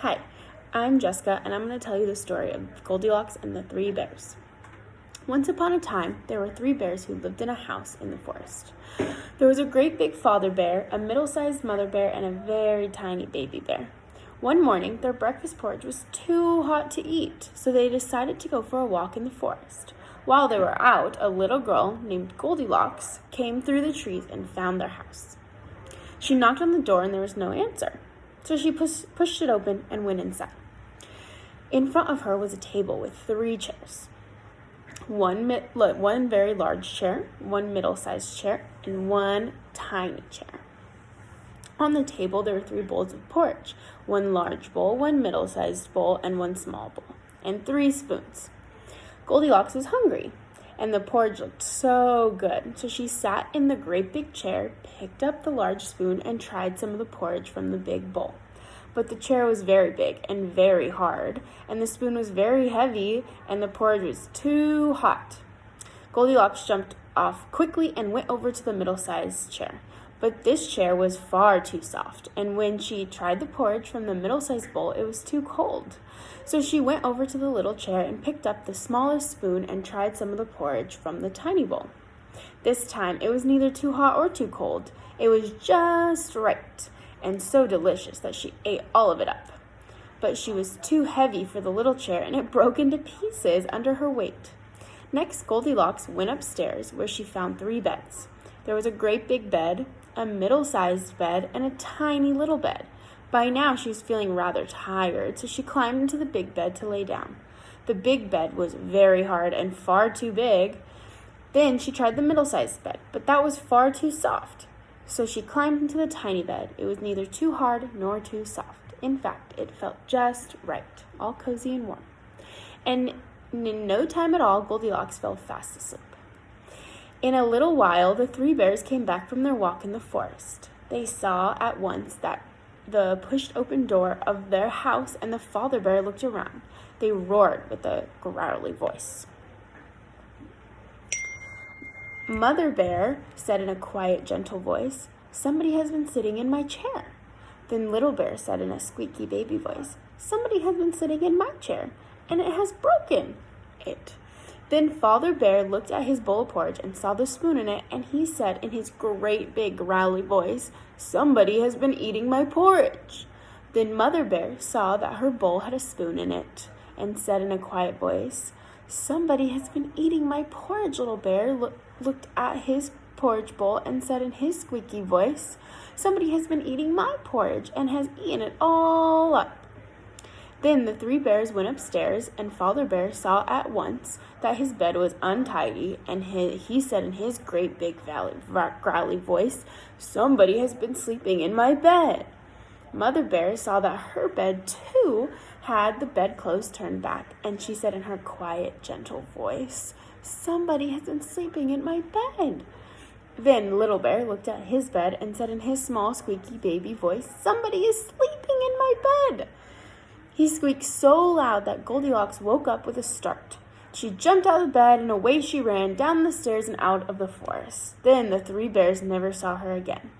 Hi, I'm Jessica, and I'm going to tell you the story of Goldilocks and the Three Bears. Once upon a time, there were three bears who lived in a house in the forest. There was a great big father bear, a middle-sized mother bear, and a very tiny baby bear. One morning, their breakfast porridge was too hot to eat, so they decided to go for a walk in the forest. While they were out, a little girl named Goldilocks came through the trees and found their house. She knocked on the door and there was no answer. So she pushed it open and went inside. In front of her was a table with three chairs. One very large chair, one middle-sized chair, and one tiny chair. On the table there were three bowls of porridge, one large bowl, one middle-sized bowl, and one small bowl, and three spoons. Goldilocks was hungry, and the porridge looked so good. So she sat in the great big chair, picked up the large spoon, and tried some of the porridge from the big bowl. But the chair was very big and very hard, and the spoon was very heavy, and the porridge was too hot. Goldilocks jumped off quickly and went over to the middle-sized chair. But this chair was far too soft, and when she tried the porridge from the middle-sized bowl, it was too cold. So she went over to the little chair and picked up the smallest spoon and tried some of the porridge from the tiny bowl. This time, it was neither too hot or too cold. It was just right, and so delicious that she ate all of it up. But she was too heavy for the little chair, and it broke into pieces under her weight. Next, Goldilocks went upstairs, where she found three beds. There was a great big bed, a middle-sized bed, and a tiny little bed. By now, she was feeling rather tired, so she climbed into the big bed to lay down. The big bed was very hard and far too big. Then she tried the middle-sized bed, but that was far too soft. So she climbed into the tiny bed. It was neither too hard nor too soft. In fact, it felt just right, all cozy and warm. And in no time at all, Goldilocks fell fast asleep. In a little while, the three bears came back from their walk in the forest. They saw at once that the pushed open door of their house, and the father bear looked around. They roared with a growly voice. Mother bear said in a quiet, gentle voice, "Somebody has been sitting in my chair." Then little bear said in a squeaky baby voice, "Somebody has been sitting in my chair, and it has broken it." Then Father Bear looked at his bowl of porridge and saw the spoon in it, and he said in his great big growly voice, "Somebody has been eating my porridge." Then Mother Bear saw that her bowl had a spoon in it and said in a quiet voice, "Somebody has been eating my porridge." Little Bear looked at his porridge bowl and said in his squeaky voice, "Somebody has been eating my porridge and has eaten it all up." Then the three bears went upstairs, and Father Bear saw at once that his bed was untidy, and he said in his great big growly voice, "Somebody has been sleeping in my bed." Mother Bear saw that her bed too had the bedclothes turned back, and she said in her quiet, gentle voice, "Somebody has been sleeping in my bed." Then Little Bear looked at his bed and said in his small, squeaky baby voice, "Somebody is sleeping in my bed." He squeaked so loud that Goldilocks woke up with a start. She jumped out of bed and away she ran down the stairs and out of the forest. Then the three bears never saw her again.